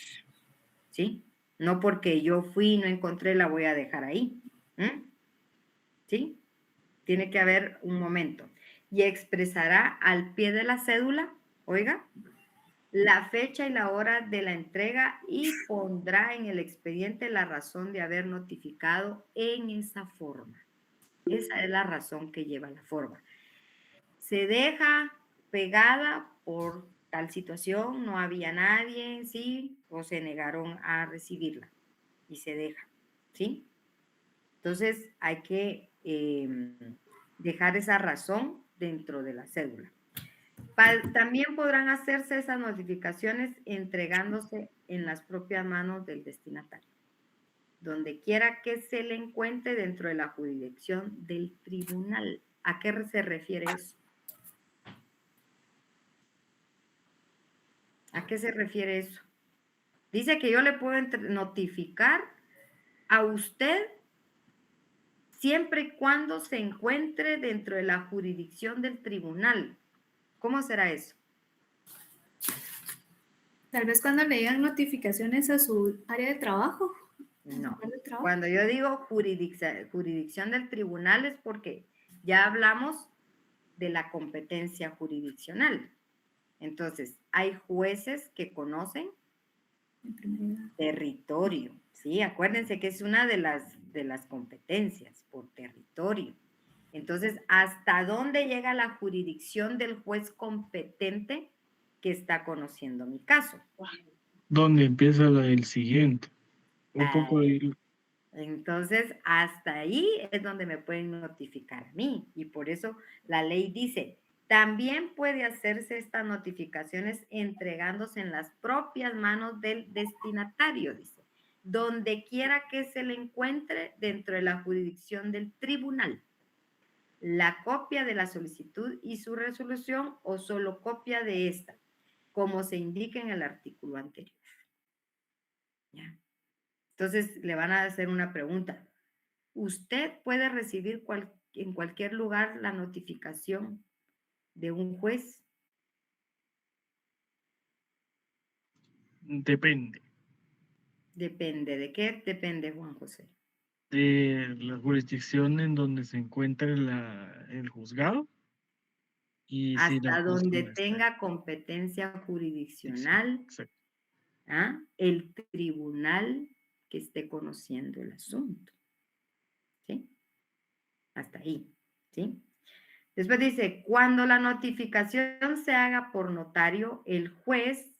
¿sí? No porque yo fui y no encontré, la voy a dejar ahí, ¿sí? Tiene que haber un momento. Y expresará al pie de la cédula, oiga, la fecha y la hora de la entrega y pondrá en el expediente la razón de haber notificado en esa forma. Esa es la razón que lleva la forma. Se deja pegada por tal situación, no había nadie, ¿sí? O se negaron a recibirla y se deja, ¿sí? Entonces hay que dejar esa razón dentro de la cédula. También podrán hacerse esas notificaciones entregándose en las propias manos del destinatario, donde quiera que se le encuentre dentro de la jurisdicción del tribunal. ¿A qué se refiere eso? ¿A qué se refiere eso? Dice que yo le puedo notificar a usted siempre y cuando se encuentre dentro de la jurisdicción del tribunal. ¿Cómo será eso? Tal vez cuando le llegan notificaciones a su área de trabajo. No. Cuando yo digo jurisdicción del tribunal es porque ya hablamos de la competencia jurisdiccional. Entonces, hay jueces que conocen territorio, ¿sí? Acuérdense que es una de las competencias por territorio. Entonces, ¿hasta dónde llega la jurisdicción del juez competente que está conociendo mi caso? ¿Dónde empieza el siguiente? Un poco de... Entonces, hasta ahí es donde me pueden notificar a mí. Y por eso la ley dice, también puede hacerse estas notificaciones entregándose en las propias manos del destinatario, dice, donde quiera que se le encuentre dentro de la jurisdicción del tribunal. La copia de la solicitud y su resolución o solo copia de esta como se indica en el artículo anterior. ¿Ya? Entonces, le van a hacer una pregunta. ¿Usted puede recibir en cualquier lugar la notificación de un juez? Depende Depende. ¿De qué? Depende, Juan José. de la jurisdicción en donde se encuentre el juzgado y si la Hasta donde persona está. tenga competencia Exacto, jurisdiccional, exacto. el tribunal que esté conociendo el asunto. ¿Sí? Hasta ahí. ¿Sí? Después dice, cuando la notificación se haga por notario, el juez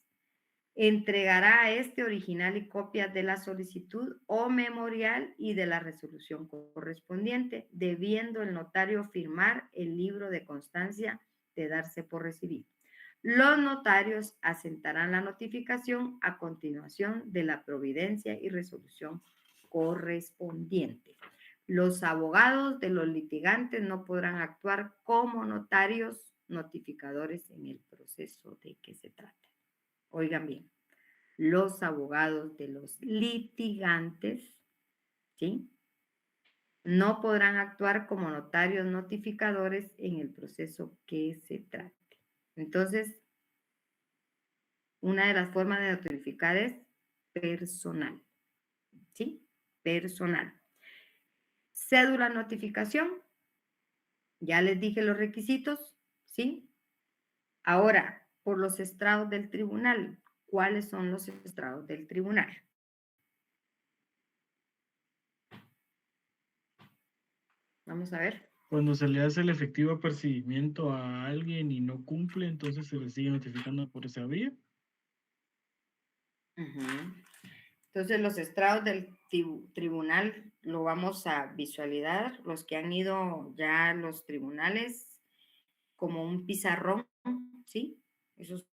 entregará a este original y copias de la solicitud o memorial y de la resolución correspondiente, debiendo el notario firmar el libro de constancia de darse por recibido. Los notarios asentarán la notificación a continuación de la providencia y resolución correspondiente. Los abogados de los litigantes no podrán actuar como notarios notificadores en el proceso de que se trata. Oigan bien, los abogados de los litigantes, ¿sí? No podrán actuar como notarios notificadores en el proceso que se trate. Entonces, una de las formas de notificar es personal, ¿sí? Personal. Cédula notificación, ya les dije los requisitos, ¿sí? Ahora, por los estrados del tribunal, ¿cuáles son los estrados del tribunal? Vamos a ver. Cuando se le hace el efectivo apercibimiento a alguien y no cumple, entonces se le sigue notificando por esa vía. Entonces, los estrados del tribunal lo vamos a visualizar, los que han ido ya a los tribunales, como un pizarrón, ¿sí? Esos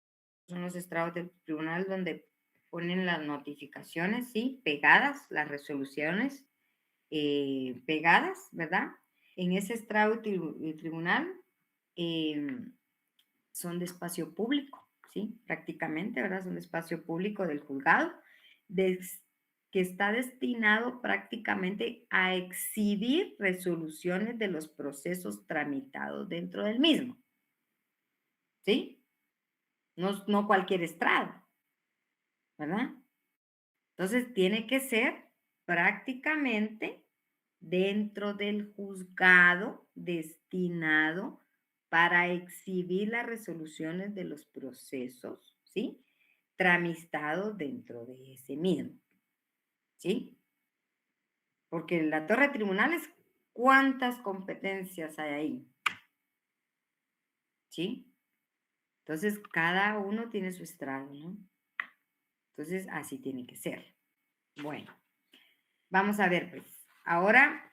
son los estrados del tribunal donde ponen las notificaciones, ¿sí? Pegadas, las resoluciones pegadas, ¿verdad? En ese estrado de tribunal son de espacio público, ¿sí? Prácticamente, ¿verdad? Son de espacio público del juzgado, que está destinado prácticamente a exhibir resoluciones de los procesos tramitados dentro del mismo, ¿sí? No cualquier estrado, ¿verdad? Entonces, tiene que ser prácticamente dentro del juzgado destinado para exhibir las resoluciones de los procesos, ¿sí? Tramitados dentro de ese mismo, ¿sí? Porque la torre de tribunales, ¿cuántas competencias hay ahí? ¿Sí? Entonces, cada uno tiene su estrado, ¿no? Entonces, así tiene que ser. Bueno, vamos a ver, pues. Ahora,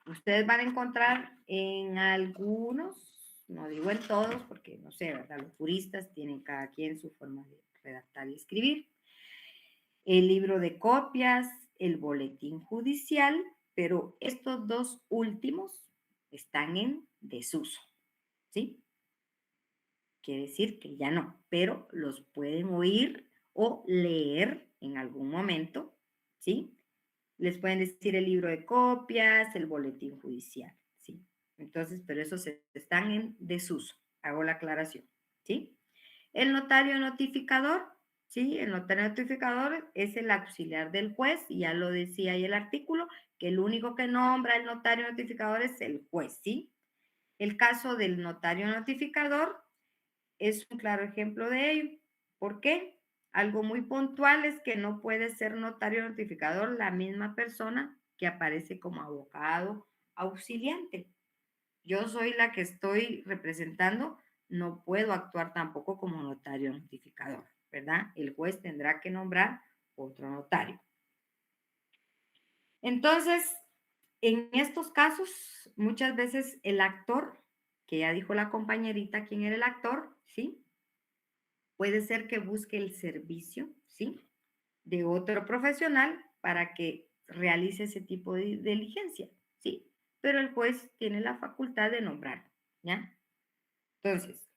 ustedes van a encontrar en algunos, no digo en todos, porque no sé, ¿verdad? Los juristas tienen cada quien su forma de redactar y escribir. El libro de copias, el boletín judicial, pero estos dos últimos están en desuso, ¿sí? Quiere decir que ya no, pero los pueden oír o leer en algún momento, ¿sí? Les pueden decir el libro de copias, el boletín judicial, ¿sí? Entonces, pero esos están en desuso, hago la aclaración, ¿sí? El notario notificador, ¿sí? El notario notificador es el auxiliar del juez, y ya lo decía ahí el artículo, que el único que nombra el notario notificador es el juez, ¿sí? El caso del notario notificador es un claro ejemplo de ello. ¿Por qué? Algo muy puntual es que no puede ser notario notificador la misma persona que aparece como abogado auxiliante. Yo soy la que estoy representando, no puedo actuar tampoco como notario notificador, ¿verdad? El juez tendrá que nombrar otro notario. Entonces, en estos casos, muchas veces el actor, que ya dijo la compañerita quién era el actor, ¿sí? Puede ser que busque el servicio, ¿sí? De otro profesional para que realice ese tipo de diligencia, ¿sí? Pero el juez tiene la facultad de nombrar, ¿ya? Entonces,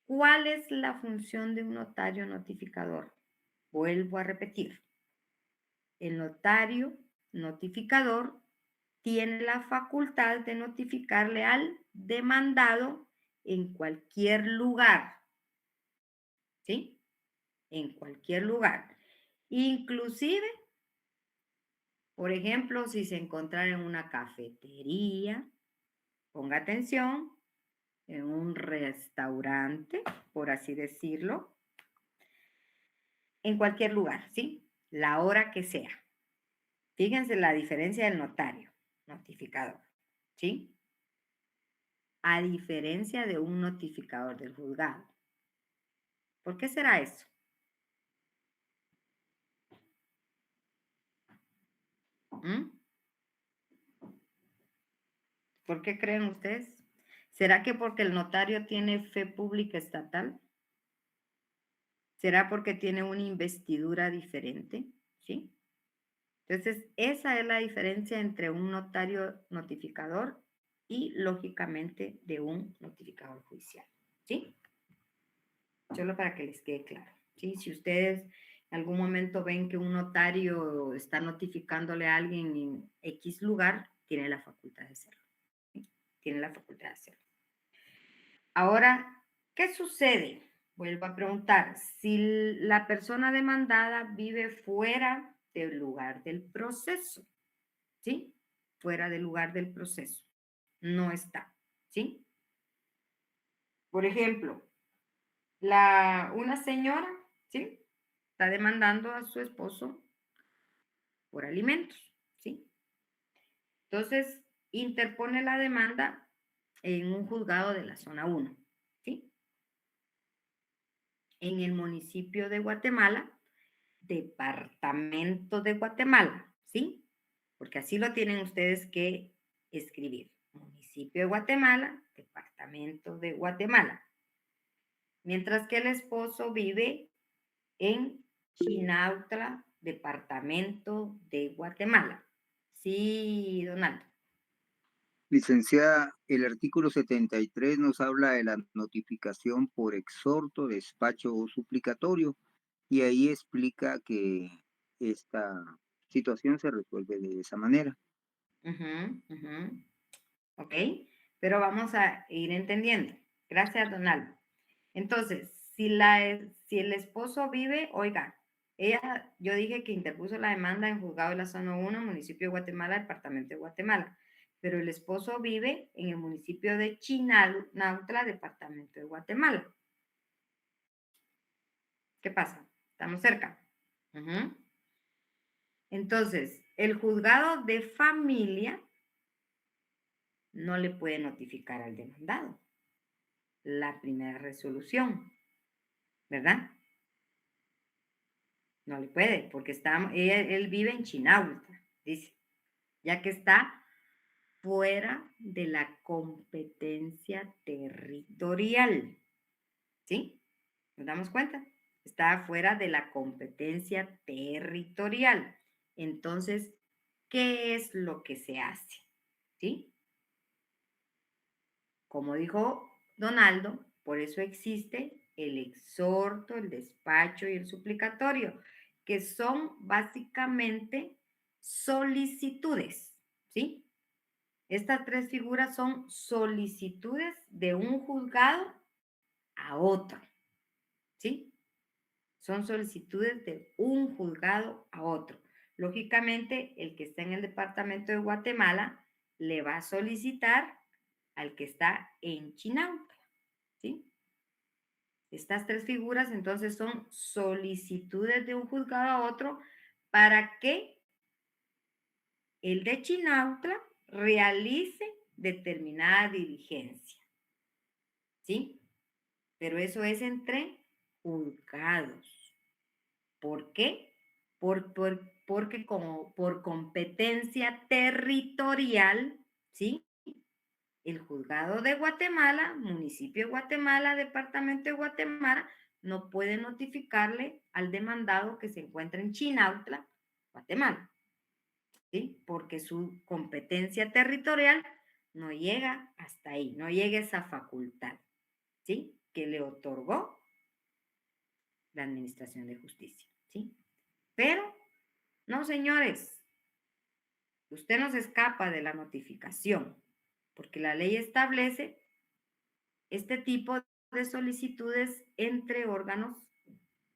¿Cuál es la función de un notario notificador? Vuelvo a repetir. El notario notificador tiene la facultad de notificarle al demandado en cualquier lugar, ¿sí? En cualquier lugar. Inclusive, por ejemplo, si se encontrara en una cafetería, ponga atención, en un restaurante, por así decirlo, en cualquier lugar, ¿sí? La hora que sea. Fíjense la diferencia del notario notificador, ¿sí? A diferencia de un notificador del juzgado. ¿Por qué será eso? ¿Mm? ¿Por qué creen ustedes? ¿Será que porque el notario tiene fe pública estatal? ¿Será porque tiene una investidura diferente? ¿Sí? Entonces, esa es la diferencia entre un notario notificador y, lógicamente, de un notificador judicial. ¿Sí? Solo para que les quede claro. ¿Sí? Si ustedes en algún momento ven que un notario está notificándole a alguien en X lugar, tiene la facultad de hacerlo. ¿Sí? Tiene la facultad de hacerlo. Ahora, ¿qué sucede? Vuelvo a preguntar, si la persona demandada vive fuera del lugar del proceso, ¿sí? Fuera del lugar del proceso, no está, ¿sí? Por ejemplo, una señora, ¿sí? Está demandando a su esposo por alimentos, ¿sí? Entonces, interpone la demanda en un juzgado de la zona 1, ¿sí? En el municipio de Guatemala, departamento de Guatemala, ¿sí? Porque así lo tienen ustedes que escribir. Municipio de Guatemala, departamento de Guatemala. Mientras que el esposo vive en Chinautla, departamento de Guatemala. Sí, Donaldo. Licenciada, el artículo 73 nos habla de la notificación por exhorto, despacho o suplicatorio, y ahí explica que esta situación se resuelve de esa manera. Ok, pero vamos a ir entendiendo. Gracias, Donaldo. Entonces, si el esposo vive, oiga, yo dije que interpuso la demanda en juzgado de la zona 1, municipio de Guatemala, departamento de Guatemala, pero el esposo vive en el municipio de Chinautla, departamento de Guatemala. ¿Qué pasa? Estamos cerca. Entonces, el juzgado de familia no le puede notificar al demandado la primera resolución, ¿verdad? No le puede, porque él vive en Chinautla, dice, ya que está fuera de la competencia territorial. ¿Sí? ¿Nos damos cuenta? Está fuera de la competencia territorial. Entonces, ¿qué es lo que se hace? ¿Sí? Como dijo Donaldo, por eso existe el exhorto, el despacho y el suplicatorio, que son básicamente solicitudes, ¿sí? Estas tres figuras son solicitudes de un juzgado a otro, ¿sí? Son solicitudes de un juzgado a otro. Lógicamente, el que está en el departamento de Guatemala le va a solicitar al que está en Chinautla, ¿sí? Estas tres figuras entonces son solicitudes de un juzgado a otro para que el de Chinautla realice determinada diligencia, ¿sí? Pero eso es entre juzgados. ¿Por qué? Porque como por competencia territorial, ¿sí? El juzgado de Guatemala, municipio de Guatemala, departamento de Guatemala, no puede notificarle al demandado que se encuentra en Chinautla, Guatemala, ¿sí? Porque su competencia territorial no llega hasta ahí, no llega esa facultad, ¿sí? que le otorgó la Administración de Justicia, ¿sí? Pero, no, señores, usted no se escapa de la notificación, porque la ley establece este tipo de solicitudes entre órganos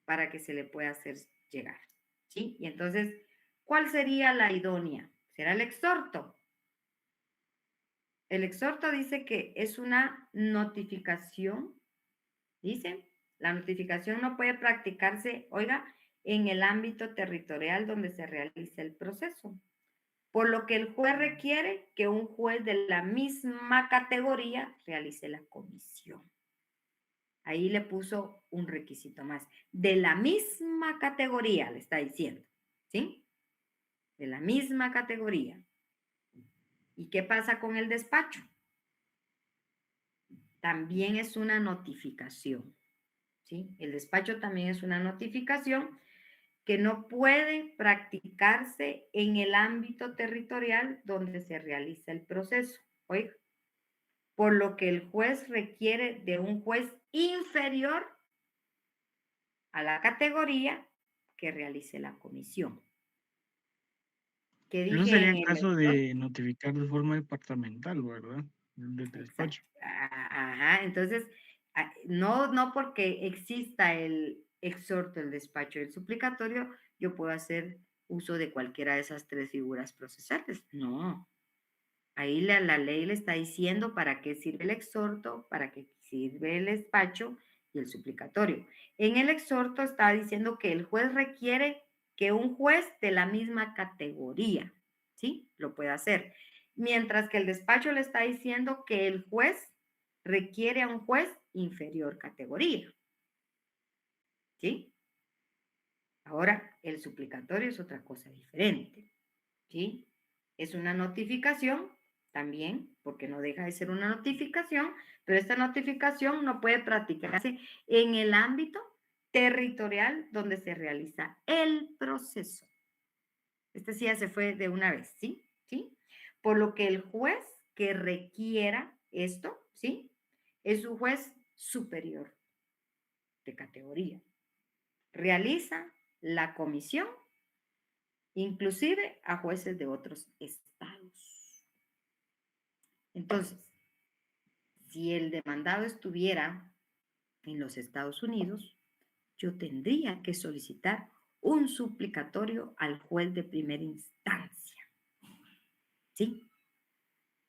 para que se le pueda hacer llegar, ¿sí? Y entonces, ¿cuál sería la idónea? Será el exhorto. El exhorto dice que es una notificación, dice, la notificación no puede practicarse, oiga, en el ámbito territorial donde se realiza el proceso, por lo que el juez requiere que un juez de la misma categoría realice la comisión. Ahí le puso un requisito más. De la misma categoría, le está diciendo, ¿sí? De la misma categoría. ¿Y qué pasa con el despacho? También es una notificación, ¿sí? El despacho también es una notificación que no puede practicarse en el ámbito territorial donde se realiza el proceso. Oiga, por lo que el juez requiere de un juez inferior a la categoría que realice la comisión. ¿Qué Eso dije sería en en el caso exhorto? de notificar de forma departamental, ¿verdad? Del despacho. Exacto. Ajá, entonces, no porque exista el exhorto, el despacho y el suplicatorio, yo puedo hacer uso de cualquiera de esas tres figuras procesales. No, ahí la ley le está diciendo para qué sirve el exhorto, para qué sirve el despacho y el suplicatorio. En el exhorto está diciendo que el juez requiere que un juez de la misma categoría, ¿sí? Lo pueda hacer. Mientras que el despacho le está diciendo que el juez requiere a un juez inferior categoría, ¿sí? Ahora, el suplicatorio es otra cosa diferente, ¿sí? Es una notificación también, porque no deja de ser una notificación, pero esta notificación no puede practicarse en el ámbito territorial donde se realiza el proceso. Este sí ya se fue de una vez, ¿sí? ¿Sí? Por lo que el juez que requiera esto, ¿sí? Es un juez superior de categoría. Realiza la comisión, inclusive a jueces de otros estados. Entonces, si el demandado estuviera en los Estados Unidos, yo tendría que solicitar un suplicatorio al juez de primera instancia, ¿sí?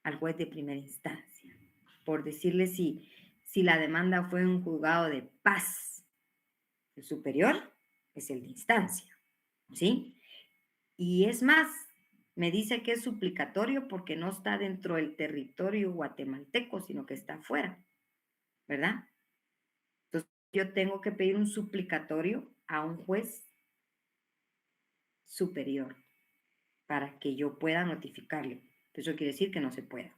Al juez de primera instancia, por decirle si la demanda fue en un juzgado de paz. El superior es el de instancia, ¿sí? Y es más, me dice que es suplicatorio porque no está dentro del territorio guatemalteco, sino que está afuera, ¿verdad? Entonces, yo tengo que pedir un suplicatorio a un juez superior para que yo pueda notificarle. Eso quiere decir que no se puede.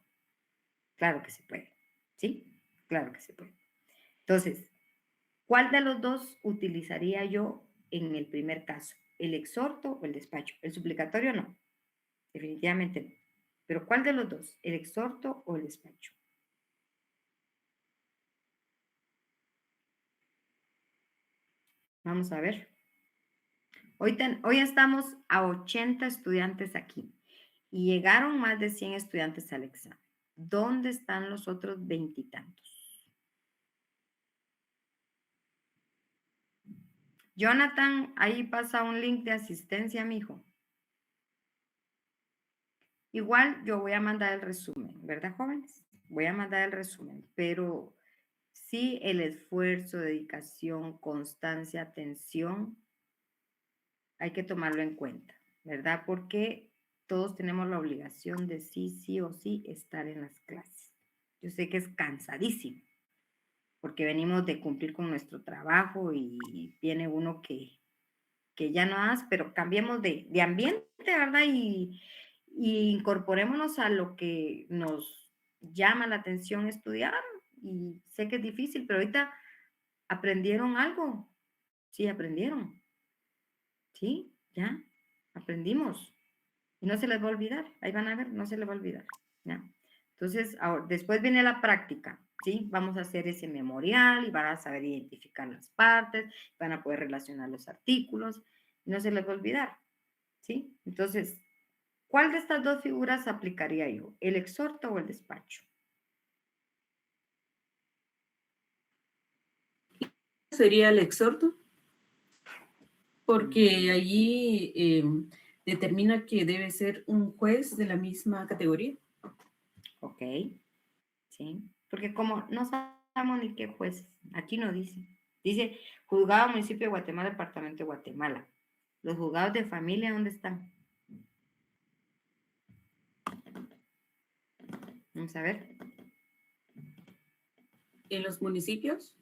Claro que se puede, ¿sí? Claro que se puede. Entonces, ¿cuál de los dos utilizaría yo en el primer caso? ¿El exhorto o el despacho? El suplicatorio no, definitivamente no. Pero ¿cuál de los dos? ¿El exhorto o el despacho? Vamos a ver. Hoy estamos a 80 estudiantes aquí y llegaron más de 100 estudiantes al examen. ¿Dónde están los otros veintitantos? Jonathan, ahí pasa un link de asistencia, mijo. Igual yo voy a mandar el resumen, ¿verdad, jóvenes? Voy a mandar el resumen, pero sí el esfuerzo, dedicación, constancia, atención, hay que tomarlo en cuenta, ¿verdad? Porque todos tenemos la obligación de sí o sí estar en las clases. Yo sé que es cansadísimo, porque venimos de cumplir con nuestro trabajo y viene uno que ya no has, pero cambiemos de ambiente, ¿verdad? Y incorporémonos a lo que nos llama la atención estudiar. Y sé que es difícil, pero ahorita aprendieron algo. Sí, aprendieron. Sí, ya, aprendimos. Y no se les va a olvidar. Ahí van a ver, no se les va a olvidar. ¿Ya? Entonces, después viene la práctica, ¿sí? Vamos a hacer ese memorial y van a saber identificar las partes, van a poder relacionar los artículos, y no se les va a olvidar, ¿sí? Entonces, ¿cuál de estas dos figuras aplicaría yo? ¿El exhorto o el despacho? Sería el exhorto, porque allí determina que debe ser un juez de la misma categoría. Ok, sí, porque como no sabemos ni qué juez, aquí no dice. Dice juzgado municipio de Guatemala, departamento de Guatemala. ¿Los juzgados de familia dónde están? Vamos a ver. En los municipios,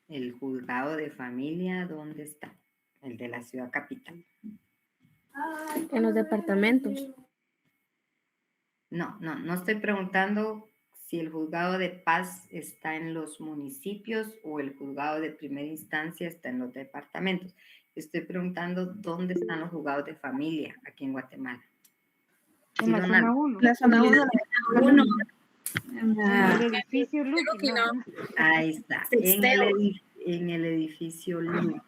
El juzgado de familia, ¿dónde está? El de la ciudad capital. En los departamentos. No estoy preguntando si el juzgado de paz está en los municipios o el juzgado de primera instancia está en los departamentos. Estoy preguntando dónde están los juzgados de familia aquí en Guatemala. En la zona 1. La zona 1. Uno. En el edificio Lucky, no. Ahí está, en el edificio Luz.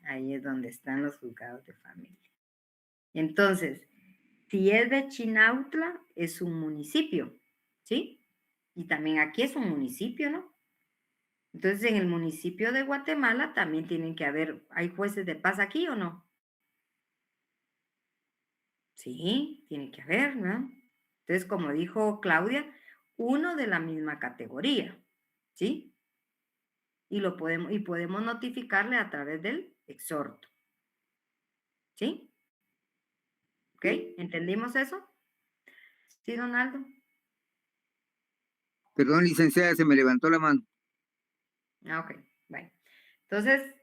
Ahí es donde están los juzgados de familia. Entonces, si es de Chinautla, es un municipio, ¿sí? Y también aquí es un municipio, ¿no? Entonces, en el municipio de Guatemala también tienen que haber, ¿hay jueces de paz aquí o no? Sí, tiene que haber, ¿no? Entonces, como dijo Claudia, uno de la misma categoría, ¿sí? Y podemos notificarle a través del exhorto. ¿Sí? ¿Ok? ¿Entendimos eso? ¿Sí, Donaldo? Perdón, licenciada, se me levantó la mano. Ok, bueno. Entonces,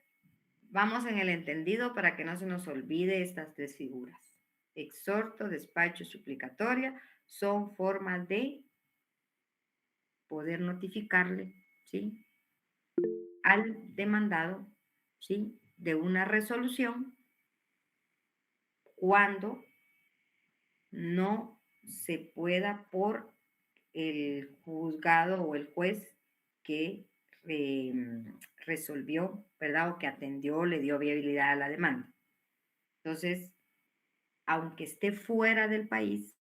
vamos en el entendido para que no se nos olvide estas tres figuras. Exhorto, despacho, suplicatoria son formas de poder notificarle, ¿sí? Al demandado, ¿sí? De una resolución cuando no se pueda por el juzgado o el juez que resolvió, ¿verdad? O que atendió, le dio viabilidad a la demanda. Entonces, aunque esté fuera del país,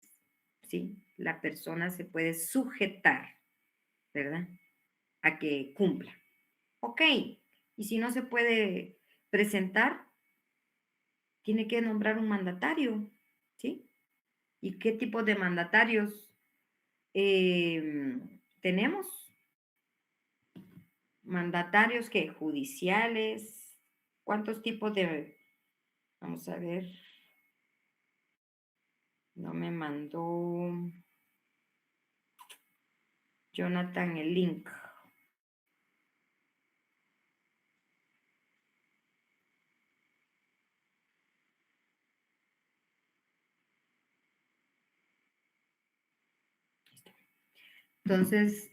¿sí? La persona se puede sujetar, ¿verdad? A que cumpla. Ok, y si no se puede presentar, tiene que nombrar un mandatario, ¿sí? ¿Y qué tipo de mandatarios tenemos? Mandatarios que judiciales, ¿cuántos tipos de, vamos a ver, no me mandó Jonathan el link. Entonces,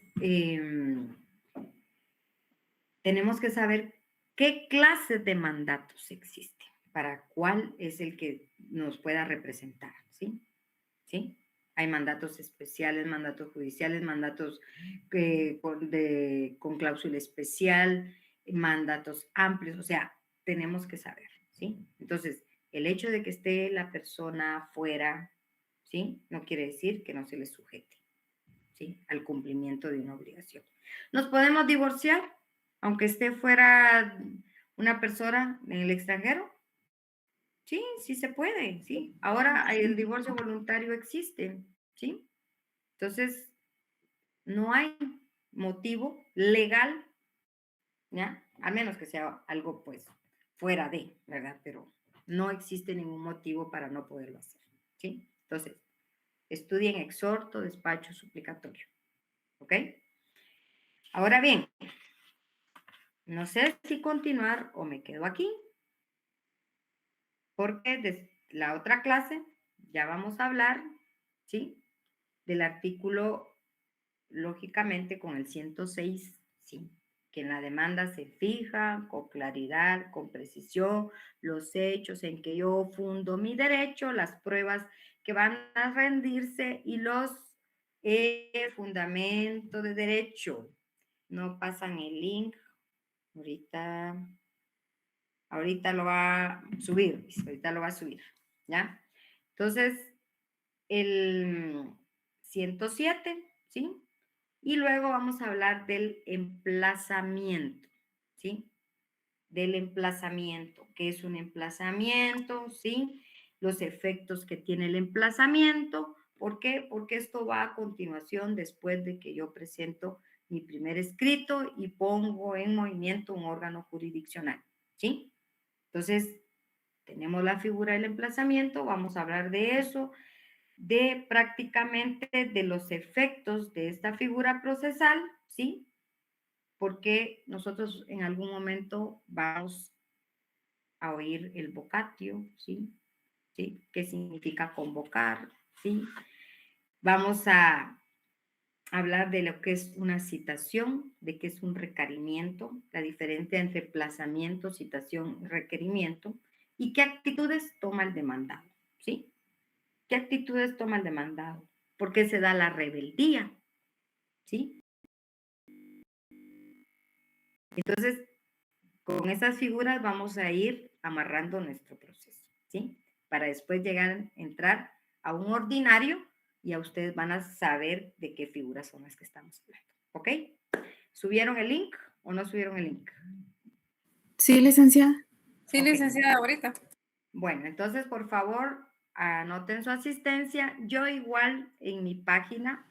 tenemos que saber qué clases de mandatos existen, para cuál es el que nos pueda representar, ¿sí? ¿Sí? Hay mandatos especiales, mandatos judiciales, mandatos con cláusula especial, mandatos amplios, o sea, tenemos que saber, ¿sí? Entonces, el hecho de que esté la persona fuera, ¿sí? No quiere decir que no se le sujete, ¿sí? Al cumplimiento de una obligación. ¿Nos podemos divorciar aunque esté fuera una persona en el extranjero? Sí, sí se puede, sí. Ahora el divorcio voluntario existe, ¿sí? Entonces, no hay motivo legal, ¿ya? A menos que sea algo, pues, fuera de, ¿verdad? Pero no existe ningún motivo para no poderlo hacer, ¿sí? Entonces, estudien exhorto, despacho, suplicatorio, ¿ok? Ahora bien, no sé si continuar o me quedo aquí, porque de la otra clase ya vamos a hablar, ¿sí? Del artículo, lógicamente, con el 106, ¿sí? Que en la demanda se fija con claridad, con precisión, los hechos en que yo fundo mi derecho, las pruebas que van a rendirse y los Fundamento de derecho. No pasan el link. Ahorita lo va a subir. Ahorita lo va a subir. ¿Ya? Entonces, el 107, ¿sí? Y luego vamos a hablar del emplazamiento, ¿sí? Del emplazamiento. ¿Qué es un emplazamiento? ¿Sí? Los efectos que tiene el emplazamiento. ¿Por qué? Porque esto va a continuación después de que yo presento mi primer escrito y pongo en movimiento un órgano jurisdiccional, ¿sí? Entonces, tenemos la figura del emplazamiento, vamos a hablar de eso, de prácticamente de los efectos de esta figura procesal, ¿sí? Porque nosotros en algún momento vamos a oír el vocatio, ¿sí? ¿Sí? ¿Qué significa convocar? ¿Sí? Vamos a hablar de lo que es una citación, de qué es un requerimiento, la diferencia entre emplazamiento, citación y requerimiento, y qué actitudes toma el demandado, ¿sí? ¿Qué actitudes toma el demandado? ¿Por qué se da la rebeldía? ¿Sí? Entonces, con esas figuras vamos a ir amarrando nuestro proceso, ¿sí? Para después entrar a un ordinario y a ustedes van a saber de qué figuras son las que estamos hablando, ¿ok? ¿Subieron el link o no subieron el link? Sí, licenciada. Sí, Ok. licenciada, ahorita. Bueno, entonces, por favor, anoten su asistencia. Yo igual en mi página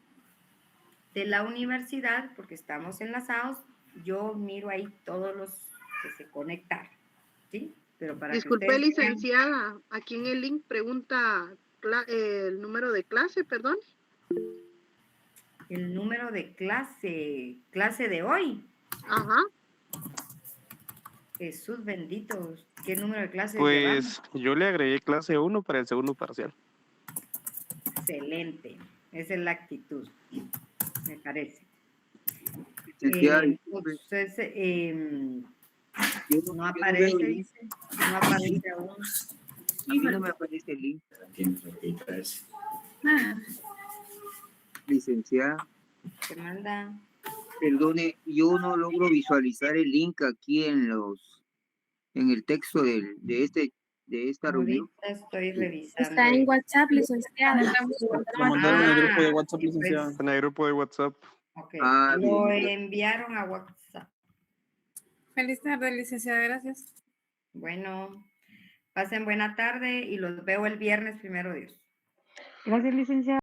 de la universidad, porque estamos enlazados, yo miro ahí todos los que se conectaron, ¿sí? Pero para Disculpe, que ustedes vean licenciada, aquí en el link pregunta el número de clase, perdón. el número de clase de hoy. Ajá. Jesús bendito, ¿qué número de clase Pues llevamos? yo le agregué clase 1 para el segundo parcial. Excelente, esa es la actitud, me parece. Licenciada, disculpe, Entonces, yo no no aparece, veo el link. dice, no aparece aún. A mí no me aparece el link. Ah, Licenciada, Se manda. perdone, yo no logro visualizar el link aquí en el texto de esta reunión. Ahorita estoy revisando. Está en WhatsApp, licenciada. Lo mandaron en el grupo de WhatsApp, pues, licenciada. En el grupo de WhatsApp. ok, Ah, lo bien. enviaron a WhatsApp. Feliz tarde, licenciada, gracias. Bueno, pasen buena tarde y los veo el viernes, primero Dios. Gracias, licenciada.